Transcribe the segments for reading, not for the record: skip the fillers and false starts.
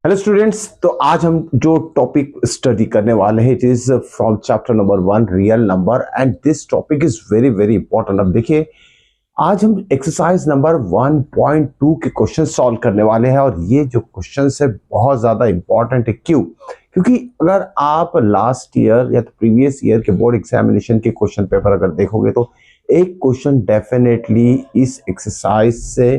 Hello students, तो आज हम जो टॉपिक स्टडी करने वाले हैं it is from chapter number 1 real number and this topic is very very important. अब देखिए, आज हम एक्सरसाइज नंबर 1.2 के क्वेश्चन सॉल्व करने वाले हैं और ये जो क्वेश्चन है बहुत ज्यादा इंपॉर्टेंट है। क्यों? क्योंकि अगर आप लास्ट ईयर या तो प्रीवियस ईयर के बोर्ड एग्जामिनेशन के क्वेश्चन पेपर अगर देखोगे तो एक क्वेश्चन डेफिनेटली इस एक्सरसाइज से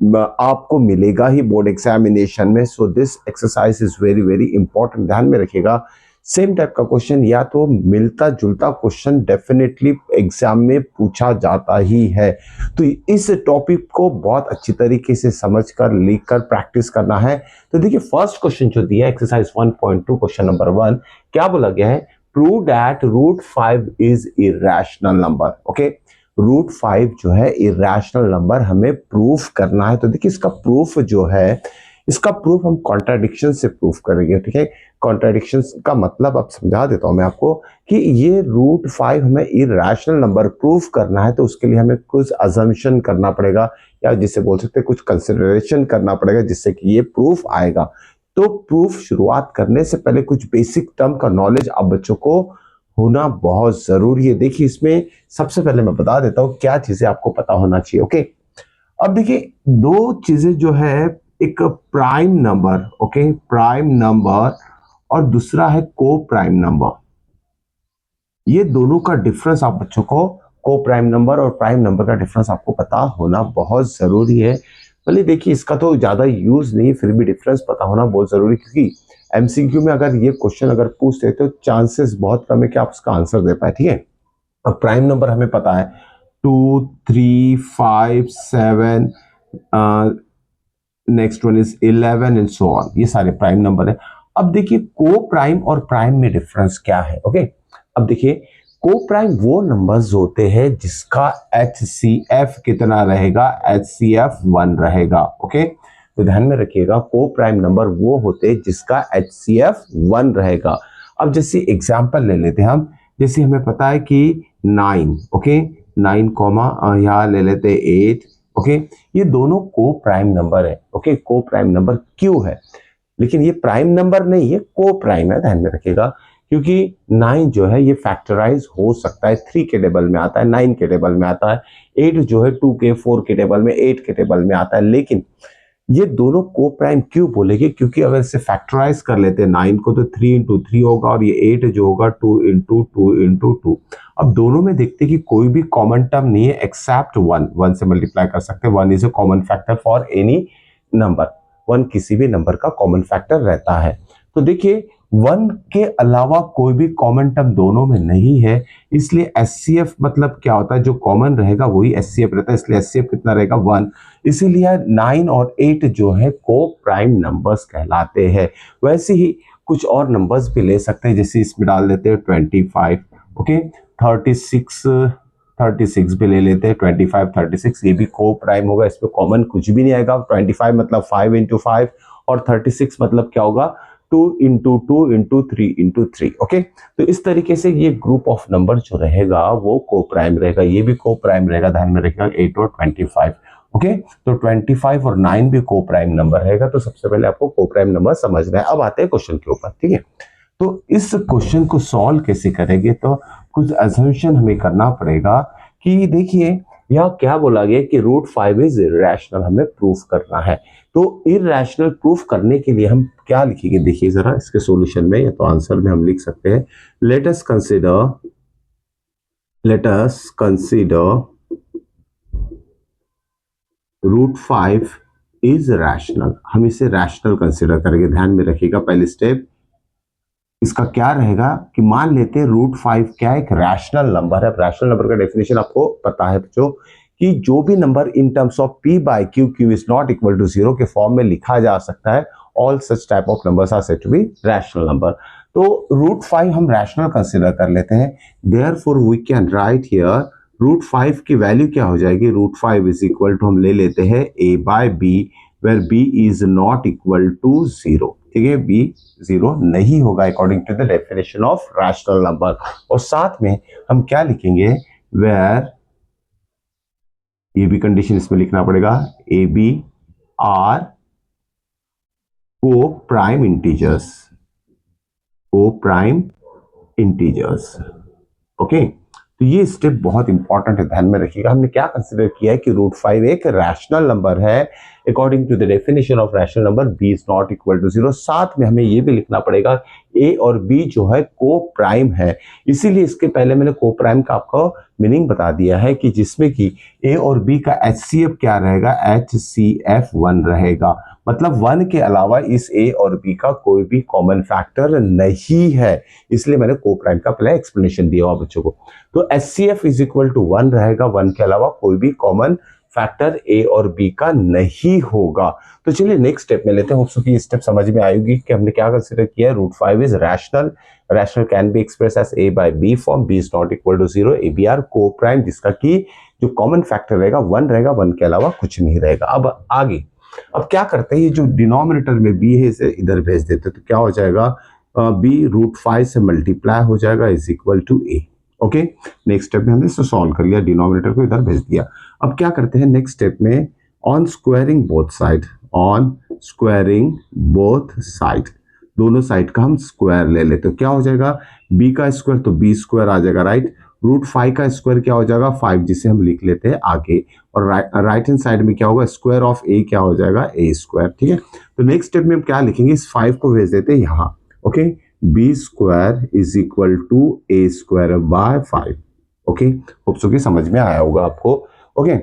आपको मिलेगा ही बोर्ड एग्जामिनेशन में। So this exercise is very very important, ध्यान में रखिएगा। सेम टाइप का क्वेश्चन या तो मिलता जुलता क्वेश्चन डेफिनेटली एग्जाम में पूछा जाता ही है। तो इस टॉपिक को बहुत अच्छी तरीके से समझकर लिखकर प्रैक्टिस करना है। तो देखिए, फर्स्ट क्वेश्चन जो दिया एक्सरसाइज 1.2 क्वेश्चन नंबर 1, क्या बोला गया है? Prove that root 5 is irrational number. Okay, root 5 जो है इरेशनल नंबर हमें प्रूफ करना है। तो देखिए, इसका प्रूफ जो है, इसका प्रूफ हम कॉन्ट्राडिक्शन से प्रूफ करेंगे। ठीक है, कॉन्ट्राडिक्शन का मतलब अब समझा देता हूं मैं आपको कि ये रूट 5 हमें इरेशनल नंबर प्रूफ करना है, तो उसके लिए हमें कुछ अजम्पशन करना पड़ेगा या जिसे बोल सकते हैं कुछ कंसिडरेशन करना पड़ेगा जिससे कि ये प्रूफ आएगा। तो प्रूफ शुरुआत करने से पहले कुछ बेसिक टर्म का नॉलेज आप बच्चों को होना बहुत जरूरी है। देखिए, इसमें सबसे पहले मैं बता देता हूं क्या चीजें आपको पता होना चाहिए। ओके, अब देखिए, दो चीजें जो है, एक prime number, okay, prime number, और दूसरा है को प्राइम नंबर। ये दोनों का डिफरेंस आप बच्चों को प्राइम नंबर और प्राइम नंबर का डिफरेंस आपको पता होना बहुत जरूरी है। भले देखिए, इसका तो ज्यादा यूज नहीं, फिर भी डिफरेंस पता होना बहुत जरूरी, क्योंकि एमसीक्यू में अगर ये क्वेश्चन अगर पूछते तो चांसेस बहुत कम है कि आप उसका आंसर दे पाए। ठीक है, अब प्राइम नंबर हमें पता है 2, 3, 5, 7, next one is 11 and so on, ये सारे प्राइम नंबर है। अब देखिए, को प्राइम और प्राइम में डिफरेंस क्या है। ओके, अब देखिए, को प्राइम वो नंबर्स होते हैं जिसका HCF कितना रहेगा? HCF 1 रहेगा। ओके, तो ध्यान में रखिएगा, को प्राइम नंबर वो होते हैं जिसका HCF 1 रहेगा। अब जैसे एग्जांपल ले लेते हैं हम, जैसे हमें पता है कि 9, ओके, 9 कॉमा यहाँ ले लेते हैं 8। ओके, ये दोनों को प्राइम नंबर है। ओके, को प्राइम नंबर क्यों है? लेकिन ये प्राइम नंबर नहीं है, को प्राइम है, ध्यान में रखिएगा। क्योंकि 9 जो है ये फैक्टराइज हो सकता है, 3 के टेबल में आता है, 9 के टेबल में आता है। 8 जो है 2 के 4 के टेबल में, 8 के टेबल में आता है। लेकिन ये दोनों को प्राइम क्यों बोलेंगे? क्योंकि अगर इसे फैक्टराइज कर लेते हैं 9 को तो 3 इंटू 3 होगा, और ये 8 जो होगा 2 इंटू 2 इंटू 2। अब दोनों में देखते हैं कि कोई भी कॉमन टर्म नहीं है एक्सेप्ट 1। 1 से मल्टीप्लाई कर सकते हैं, 1 is a common factor for any number. 1 किसी भी नंबर का कॉमन फैक्टर रहता है। तो देखिए, 1 के अलावा कोई भी कॉमन टर्म दोनों में नहीं है, इसलिए एचसीएफ मतलब क्या होता है? जो कॉमन रहेगा वही एचसीएफ रहता है, इसलिए एचसीएफ कितना रहेगा? 1। इसीलिए 9 और 8 जो है को प्राइम नंबर्स कहलाते हैं। वैसे ही कुछ और नंबर्स भी ले सकते हैं, जैसे इसमें डाल देते हैं 25। ओके, 36 भी ले लेते हैं, 25, 36, ये भी को प्राइम होगा, इसमें कॉमन कुछ भी नहीं आएगा। 25 मतलब 5 इंटू 5, और 36 मतलब क्या होगा? 2 इंटू 2 इंटू 3 इंटू 3। ओके, तो इस तरीके से ये ग्रुप ऑफ नंबर जो रहेगा वो को प्राइम रहेगा, ये भी को प्राइम रहेगा, ध्यान में रखिएगा, 8 और 25। ओके, तो 25 और 9 भी को प्राइम नंबर रहेगा। तो सबसे पहले आपको को प्राइम नंबर समझना है। अब आते हैं क्वेश्चन के ऊपर। ठीक है, तो इस क्वेश्चन को सॉल्व कैसे करेंगे? तो कुछ अजम्पशन हमें करना पड़ेगा कि देखिए, यह क्या बोला गया कि रूट 5 इज इरेशनल, हमें प्रूफ करना है। तो इरेशनल प्रूफ करने के लिए हम क्या लिखेंगे? देखिए जरा, इसके सॉल्यूशन में या तो आंसर में हम लिख सकते हैं, let us consider root 5 is rational. हम इसे रैशनल कंसीडर करेंगे। ध्यान में रखिएगा, पहले स्टेप इसका क्या रहेगा कि मान लेते हैं रूट 5 क्या है? एक रैशनल नंबर है। रैशनल नंबर का डेफिनेशन आपको पता है बच्चों, कि जो भी number in terms of p by q, q is not equal to 0 के फॉर्म में लिखा जा सकता है। All such type of numbers are said to be rational number. तो रूट 5 हम रैशनल कंसीडर कर लेते हैं। Therefore we can write here root 5 की वैल्यू क्या हो जाएगी? रूट 5 इज इक्वल टू हम ले लेते हैं a by b, where b is not equal to 0। ठीक है, b 0 नहीं होगा according to the definition of rational number. और साथ में हम क्या लिखेंगे? वेयर, ये भी कंडीशन इसमें लिखना पड़ेगा, ए बी आर को प्राइम इंटीजर्स, को प्राइम इंटीजर्स। ओके, तो ये स्टेप बहुत इंपॉर्टेंट है, ध्यान में रखिएगा। हमने क्या कंसीडर किया है कि रूट 5 एक रैशनल नंबर है according to the definition of rational number, b is not equal to 0। साथ में हमें ये भी लिखना पड़ेगा ए और बी जो है को प्राइम है, इसीलिए इसके पहले मैंने को प्राइम का आपको मीनिंग बता दिया है कि जिसमें कि ए और बी का HCF क्या रहेगा, HCF 1 रहेगा। मतलब 1 के अलावा इस ए और बी का कोई भी कॉमन फैक्टर नहीं है, इसलिए मैंने को प्राइम का पहले एक्सप्लेनेशन दिया हुआ बच्चों को। तो HCF इज इक्वल टू 1 रहेगा, 1 के अलावा कोई भी कॉमन फैक्टर ए और बी का नहीं होगा। तो चलिए नेक्स्ट स्टेप में लेते हैं। होप सो कि स्टेप समझ में आएगी कि हमने क्या कंसीडर किया है। Root 5 is rational, rational can be express as a by b form, b is not equal to 0, a b are coprime, जिसका की जो कॉमन फैक्टर रहेगा 1 रहेगा, 1 के अलावा कुछ नहीं रहेगा। अब आगे अब क्या करते हैं, ये जो डिनोमिनेटर में बी है इसे इधर भेज देते, तो क्या हो जाएगा, बी रूट 5 से मल्टीप्लाई हो जाएगा is equal to a. Okay, next step में हमने इसे सॉल्व कर लिया, डिनोमिनेटर को इधर भेज दिया। अब क्या करते हैं नेक्स्ट स्टेप में, on squaring both side, on squaring both side, दोनों साइड का हम स्क्वायर ले लेते, तो क्या हो जाएगा, बी का स्क्वायर तो बी स्क्वायर आ जाएगा, राइट। रूट 5 का स्क्वायर क्या हो जाएगा, 5, जिसे हम लिख लेते हैं आगे, और राइट हैंड साइड में क्या होगा, स्क्वायर ऑफ ए क्या हो जाएगा, ए स्क्वायर। ठीक है, तो नेक्स्ट स्टेप में हम क्या लिखेंगे, इस 5 को भेज देते हैं यहाँ। Okay, b square is equal to a square by 5। Okay, hope so कि समझ में आया होगा आपको। ओके,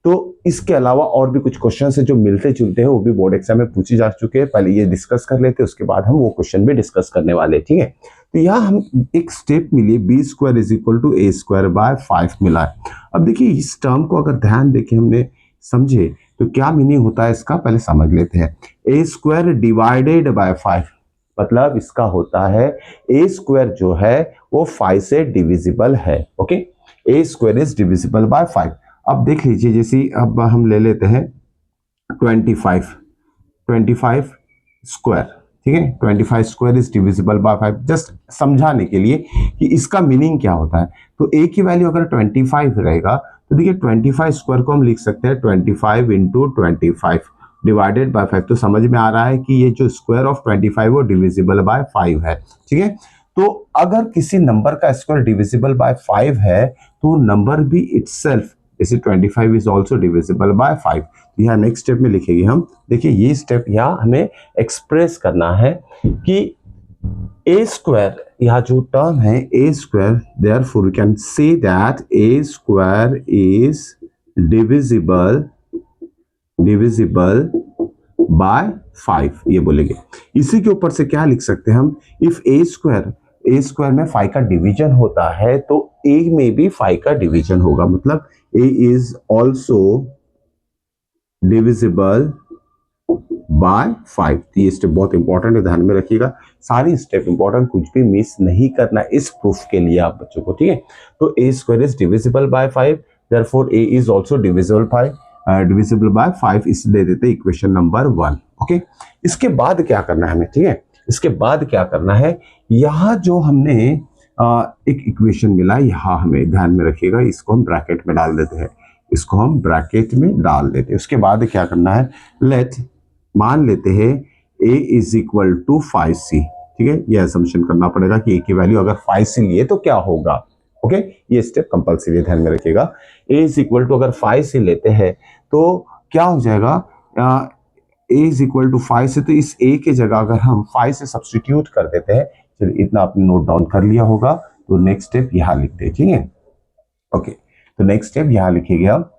तो इसके अलावा और भी कुछ क्वेश्चन है जो मिलते जुलते हैं, वो भी बोर्ड एग्जाम में पूछे जा चुके हैं, पहले ये डिस्कस कर लेते हैं, उसके बाद हम वो क्वेश्चन भी डिस्कस करने वाले हैं। ठीक है, तो यहाँ हम एक स्टेप मिली, b square is equal to a square by 5 मिला है। अब देखिए इस टर्म को अगर ध्यान देके हमने समझे तो क्या मीनिंग होता है इसका, पहले समझ लेते हैं। ए स्क्वायर डिवाइडेड बाय 5, मतलब इसका होता है ए स्क्वायर जो है वो 5 से डिविजिबल है। Okay, A square is divisible by 5। अब देख लीजिए, जैसे अब हम ले लेते हैं 25 स्क्वायर, ठीक है, 25 square is divisible by 5, just समझाने के लिए कि इसका मीनिंग क्या होता है। तो ए की वैल्यू अगर 25 रहेगा तो देखिए 25 स्क्वायर को हम लिख सकते हैं 25 इंटू 25 डिवाइडेड बाय 5, तो समझ में आ रहा है कि ये जो स्क्वायर ऑफ 25 वो डिविजिबल बाय 5 है। ठीक है, तो अगर किसी नंबर का स्क्वायर डिविजिबल बाय 5 है तो नंबर भी इटसेल्फ, जैसे 25 इज ऑल्सो डिविजिबल बाय 5, यहाँ नेक्स्ट स्टेप में लिखेंगे हम। देखिए ये स्टेप यहाँ हमें एक्सप्रेस करना है कि ए स्क्वायर, यहाँ जो टर्म है A square, therefore we can say that A square is divisible by 5, ये बोलेंगे। इसी के ऊपर से क्या लिख सकते हैं हम, इफ ए स्क्वायर में 5 का डिवीजन होता है तो ए में भी 5 का डिवीजन होगा, मतलब ए इज ऑल्सो डिविजिबल बाय 5। ये स्टेप बहुत इंपॉर्टेंट है, ध्यान में रखिएगा, सारी स्टेप इंपॉर्टेंट, कुछ भी मिस नहीं करना इस प्रूफ के लिए आप बच्चों को। ठीक है, तो A square is divisible by 5, therefore A is also divisible by 5, इसे दे देते इक्वेशन नंबर 1। ओके, इसके बाद क्या करना है हमें, ठीक है, इसके बाद क्या करना है, यहाँ जो हमने एक इक्वेशन मिला, यहाँ हमें ध्यान में रखिएगा, इसको हम ब्रैकेट में डाल देते हैं, इसको हम ब्रैकेट में डाल देते हैं। उसके बाद क्या करना है, लेट मान लेते हैं a is equal to 5c। ठीक है, ये असम्पशन करना पड़ेगा कि a की वैल्यू अगर 5c लिए तो क्या होगा। ओके, ये स्टेप कंपल्सरी ध्यान में रखिएगा। a इज इक्वल टू अगर 5c लेते हैं तो क्या हो जाएगा, a इज इक्वल टू 5 से, तो इस a के जगह अगर हम 5 से सब्सटीट्यूट कर देते हैं, चलिए इतना आपने नोट डाउन कर लिया होगा, तो नेक्स्ट स्टेप यहाँ लिखते हैं। ठीक है, ओके, तो नेक्स्ट स्टेप यहाँ लिखेंगे हम।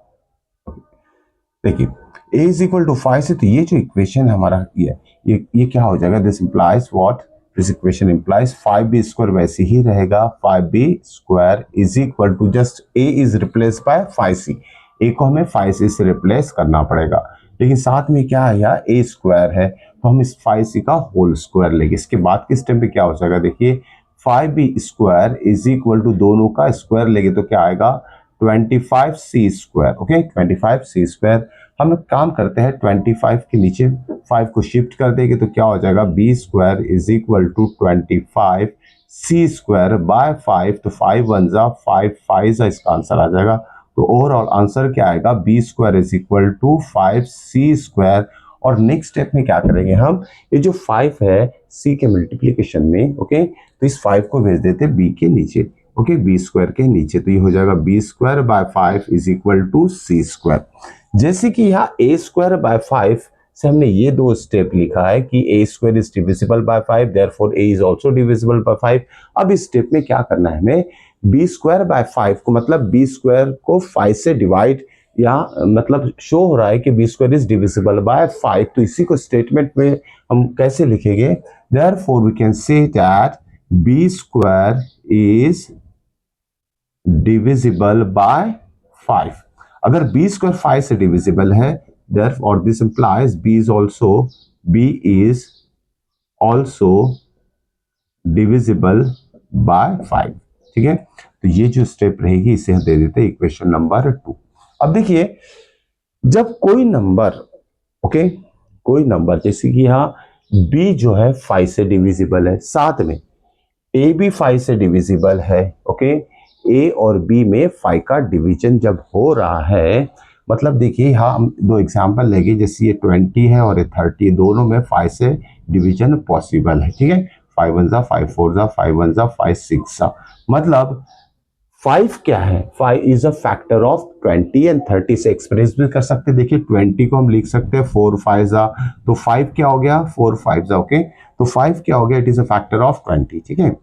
देखिए a इज इक्वल टू 5 से, तो ये जो इक्वेशन हमारा ये क्या हो जाएगा, this implies what, this equation implies 5b square वैसे ही रहेगा, 5b square is equal to, just a is replace by 5c, a को हमें 5c से रिप्लेस करना पड़ेगा, लेकिन साथ में क्या है यहाँ a स्क्वायर है, तो हम इस 5c का होल स्क्वायर लेंगे। इसके बाद के स्टेप पे क्या हो जाएगा, देखिए 5b square is equal to, दोनों का स्क्वायर लेंगे तो क्या आएगा, 25c square. Okay, 25c square, हम एक काम करते हैं 25 के नीचे 5 को शिफ्ट कर देंगे तो क्या हो जाएगा, b square is equal to 25c square by 5, तो 5 1 जा 5, 5 जा, इसका आंसर आ जाएगा। तो ओवरऑल आंसर क्या आएगा, b square is equal to 5c square, और नेक्स्ट स्टेप में क्या करेंगे हम, ये जो 5 है c के मल्टीप्लीकेशन में, ओके, तो इस 5 को भेज देते b के नीचे, ओके, बी स्क्वायर के नीचे, तो ये हो जाएगा B square by 5 is equal to C square. जैसे कि यहाँ ए स्क्वायर बाय 5 से हमने ये दो स्टेप लिखा है कि A square is divisible by 5, therefore A is also divisible by 5। अब इस स्टेप में क्या करना है हमें, बी स्क्वायर बाय 5 को, मतलब बी स्क्वायर को 5 से डिवाइड, या मतलब शो हो रहा है कि b square is divisible by 5, तो इसी को स्टेटमेंट में हम कैसे लिखेंगे, therefore we can say that b square is divisible by 5। अगर b स्क्वायर 5 से डिविजिबल है, therefore this implies b is also divisible by 5। ठीक है, तो ये जो स्टेप रहेगी इसे हम दे देते हैं इक्वेशन नंबर 2। अब देखिए, जब कोई नंबर, ओके, कोई नंबर जैसे कि यहाँ b जो है 5 से डिविजिबल है, साथ में a भी 5 से डिविजिबल है, ओके, a और b में 5 का डिवीजन जब हो रहा है, मतलब देखिए यहाँ हम दो एग्जांपल लेंगे, जैसे ये 20 है और ये 30, दोनों में 5 से डिवीजन पॉसिबल है। ठीक है, 5 1 जा 5 4 जा 5 1 जा 5 6 जा, मतलब 5 क्या है, 5 is a factor of 20 and 30 से एक्सप्रेस भी कर सकते हैं। देखिए 20 को हम लिख सकते हैं 4 5 जा, तो 5 क्या हो गया 4 5 जा, ओके, तो 5 क्या हो गया, it is a factor of 20। ठीक है,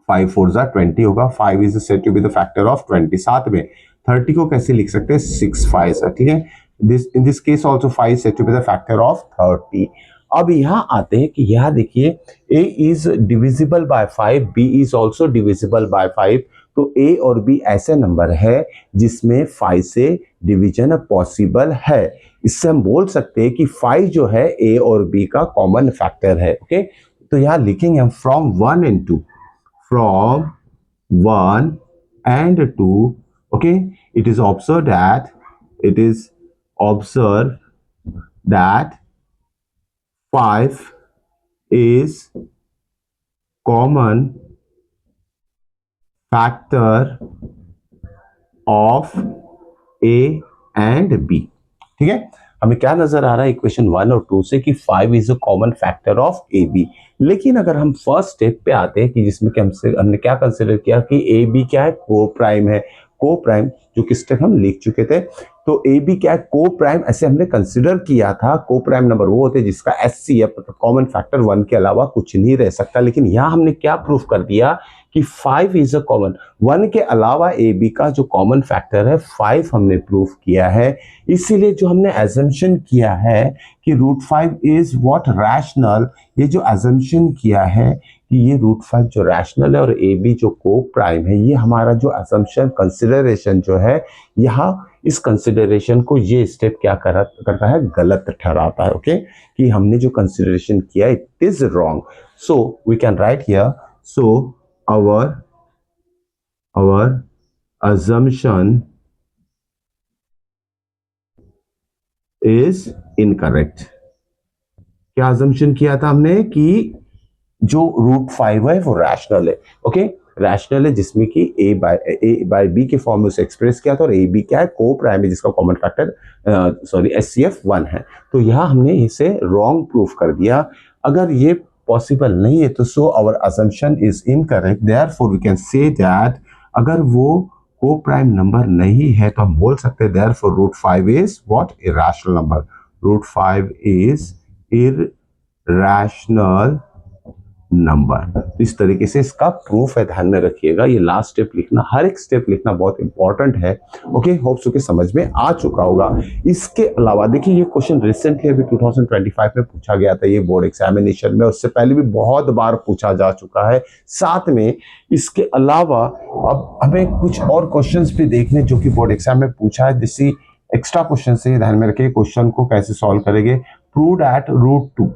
5 4 जा 20 होगा, 5 is said to be the factor of 20। साथ में 30 को कैसे लिख सकते हैं 6 5 जा, ठीक है, this in this case also 5 said to be the factor of 30। अब यहाँ आते हैं कि यहाँ देखिए a is divisible by 5, b is also divisible by 5, तो a और b ऐसे नंबर है जिसमें 5 से डिवीजन पॉसिबल है। इससे हम बोल सकते हैं कि 5 जो है a और b का कॉमन फैक्टर है। ओके, तो यहाँ लिखेंगे हम from 1 and 2, from 1 and 2, okay, it is observed that 5 is common factor of a and b। ठीक है, हमें क्या नजर आ रहा है इक्वेशन 1 और 2 से कि 5 is a common factor of a b. लेकिन अगर हम फर्स्ट स्टेप पे आते हैं कि जिसमें कि हमने क्या कंसिडर किया कि ए बी क्या है, को प्राइम है, को प्राइम जो कि स्टेप हम लिख चुके थे, तो ए बी क्या है, को प्राइम, ऐसे हमने कंसिडर किया था। को प्राइम नंबर वो होते हैं जिसका एचसीएफ कॉमन फैक्टर 1 के अलावा कुछ नहीं रह सकता। लेकिन यहाँ हमने क्या प्रूफ कर दिया कि 5 इज अ कॉमन, 1 के अलावा ए बी का जो कॉमन फैक्टर है 5 हमने प्रूफ किया है। इसीलिए जो हमने एजम्पशन किया है कि √5 इज व्हाट रैशनल, ये जो एजम्पशन किया है कि ये √5 जो रैशनल है और ए बी जो को प्राइम है, ये हमारा जो एजम्पशन कंसिडरेशन जो है, यहाँ इस कंसिडरेशन को ये स्टेप क्या करता है, गलत ठहराता है। ओके, कि हमने जो कंसिडरेशन किया it is wrong. So we can write here, so our assumption is incorrect। क्या assumption किया था हमने कि जो √5 है वो रैशनल है। ओके, रैशनल है जिसमें कि a बाय b के फॉर्म में उसे एक्सप्रेस किया था, और ए बी क्या है, को प्राइम है जिसका कॉमन फैक्टर एचसीएफ 1 है। तो यहाँ हमने इसे रॉन्ग प्रूफ कर दिया। अगर ये पॉसिबल नहीं है तो so our assumption is incorrect, therefore we can say that अगर वो को प्राइम नंबर नहीं है तो हम बोल सकते हैं therefore √5 is what, irrational number, √5 is irrational number. इस तरीके से इसका प्रूफ है, ध्यान में रखिएगा। ये लास्ट स्टेप लिखना, हर एक स्टेप लिखना बहुत इंपॉर्टेंट है। ओके, होप सो कि समझ में आ चुका होगा। इसके अलावा देखिए ये क्वेश्चन रिसेंटली अभी 2025 में पूछा गया था ये बोर्ड एग्जामिनेशन में, उससे पहले भी बहुत बार पूछा जा चुका है। साथ में इसके अलावा अब हमें कुछ और क्वेश्चंस भी देखने जो कि बोर्ड एग्जाम में पूछा है, जिससे एक्स्ट्रा क्वेश्चन से ध्यान में रखिए क्वेश्चन को कैसे सॉल्व करेंगे। प्रूव एट √2,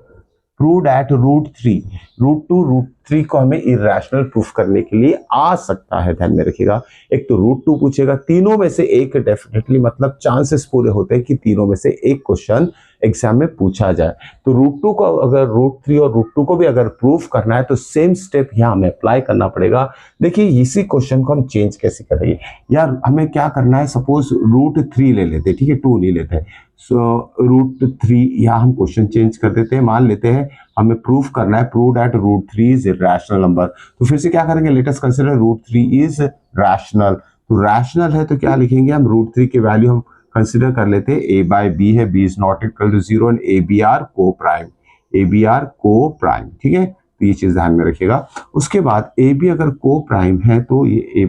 प्रूव एट √3, √2 को हमें इरेशनल प्रूफ करने के लिए आ सकता है, ध्यान में रखिएगा। एक तो √2 पूछेगा, तीनों में से एक डेफिनेटली, मतलब चांसेस पूरे होते हैं कि तीनों में से एक क्वेश्चन एग्जाम में पूछा जाए। तो रूट टू को अगर रूट थ्री और रूट टू को भी अगर प्रूफ करना है तो सेम स्टेप यहाँ हमें अप्लाई करना पड़ेगा। देखिए इसी क्वेश्चन को हम चेंज कैसे करेंगे यार, हमें क्या करना है, सपोज रूट थ्री ले लेते हैं, ठीक है, टू नहीं लेते हैं। सो रूट थ्री, यहाँ हम क्वेश्चन चेंज कर देते हैं, मान लेते हैं हमें प्रूफ करना है, prove that root three is rational number. तो फिर से क्या करेंगे, let us consider root three is rational. तो रैशनल है तो क्या लिखेंगे हम, रूट थ्री की वैल्यू हम कंसिडर कर लेते हैं ए बाय बी है, b is not equal to zero and a b are coprime, a b are coprime, ठीक है। तो ये चीज ध्यान में रखिएगा। उसके बाद ए बी अगर को प्राइम है तो ये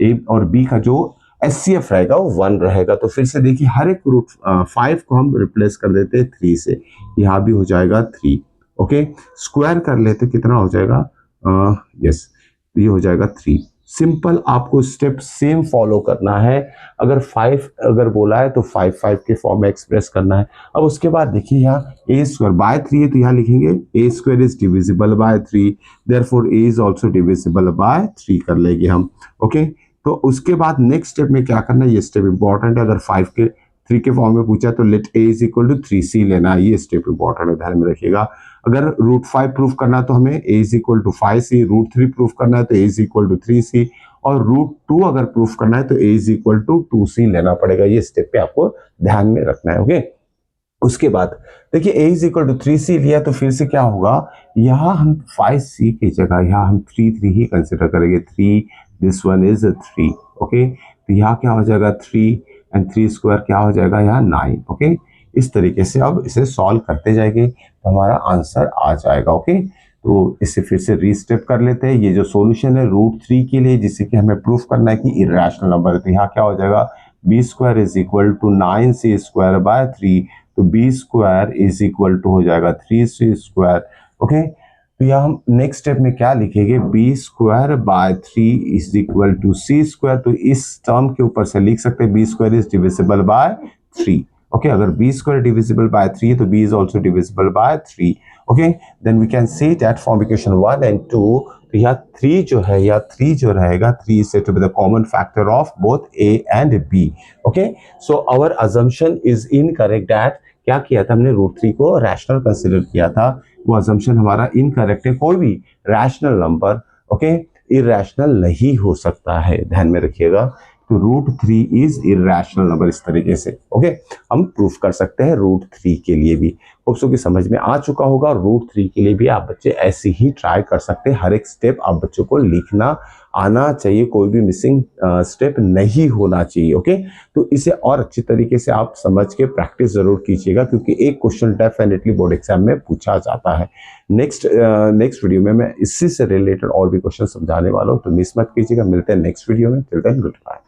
ए और बी का जो एचसीएफ रहेगा वो वन रहेगा। तो फिर से देखिए हर एक रूट फाइव को हम रिप्लेस कर देते हैं थ्री से, यहाँ भी हो जाएगा थ्री, ओके। स्क्वायर कर लेते कितना हो जाएगा, यस ये हो जाएगा थ्री। सिंपल आपको स्टेप सेम फॉलो करना है। अगर फाइव अगर बोला है तो फाइव फाइव के फॉर्म में एक्सप्रेस करना है। अब उसके बाद देखिए यहाँ ए स्क्वायर बाय थ्री है तो यहाँ लिखेंगे A square is divisible by three, therefore A is also divisible by three कर लेंगे हम, ओके। तो उसके बाद नेक्स्ट स्टेप में क्या करना है, ये स्टेप इंपॉर्टेंट है। अगर फाइव के थ्री के फॉर्म में पूछा तो let a is equal to three c लेना है, ये स्टेप इंपॉर्टेंट है, ध्यान में रखिएगा। अगर रूट फाइव प्रूफ करना तो हमें A is equal to five C, root three proof करना है तो A is equal to three C, और रूट टू अगर प्रूफ करना है तो A is equal to two C लेना पड़ेगा। ये स्टेप पे आपको ध्यान में रखना है, ओके। उसके बाद देखिए A is equal to three C लिया तो फिर से क्या होगा, यहाँ हम फाइव सी की जगह यहाँ हम थ्री थ्री ही कंसिडर करेंगे, three this one is three, okay. तो यहाँ क्या हो जाएगा थ्री एंड थ्री स्क्वायर क्या हो जाएगा यहाँ नाइन, ओके। इस तरीके से अब इसे सॉल्व करते जाएंगे तो हमारा आंसर आ जाएगा, ओके। तो इसे फिर से रीस्टेप कर लेते हैं। ये जो सॉल्यूशन है रूट थ्री के लिए जिसे कि हमें प्रूफ करना है कि इरेशनल नंबर है, तो यहाँ क्या हो जाएगा B square is equal to nine C square by three, तो B square is equal to हो जाएगा थ्री सी स्क्वायर, ओके। तो यहाँ हम नेक्स्ट स्टेप में क्या लिखेंगे, B square by three is equal to C square. तो इस टर्म के ऊपर से लिख सकते हैं B square is divisible by three, okay. अगर B square divisible by three है तो B is also divisible by three, okay. Then we can see that from equation one and two, तो यहाँ थ्री जो है या थ्री जो रहेगा, three is said to be the common factor of both a and b, okay. So our assumption is incorrect that क्या किया था हमने, रूट थ्री को रैशनल कंसिडर किया था, वो अजम्पशन हमारा इनकरेक्ट है। कोई भी रैशनल नंबर, ओके, इरेशनल नहीं हो सकता है, ध्यान में रखिएगा। तो root three is irrational number, इस तरीके से, ओके, हम प्रूफ कर सकते हैं रूट थ्री के लिए भी। होप्स की समझ में आ चुका होगा। रूट थ्री के लिए भी आप बच्चे ऐसे ही ट्राई कर सकते हैं। हर एक स्टेप आप बच्चों को लिखना आना चाहिए, कोई भी मिसिंग स्टेप नहीं होना चाहिए, ओके। तो इसे और अच्छी तरीके से आप समझ के प्रैक्टिस जरूर कीजिएगा क्योंकि एक क्वेश्चन डेफिनेटली बोर्ड एग्जाम में पूछा जाता है। नेक्स्ट वीडियो में मैं इसी से रिलेटेड और भी क्वेश्चन समझाने वाला हूँ, तो मिस मत कीजिएगा। मिलते हैं नेक्स्ट वीडियो में, टिल देन गुड बाय।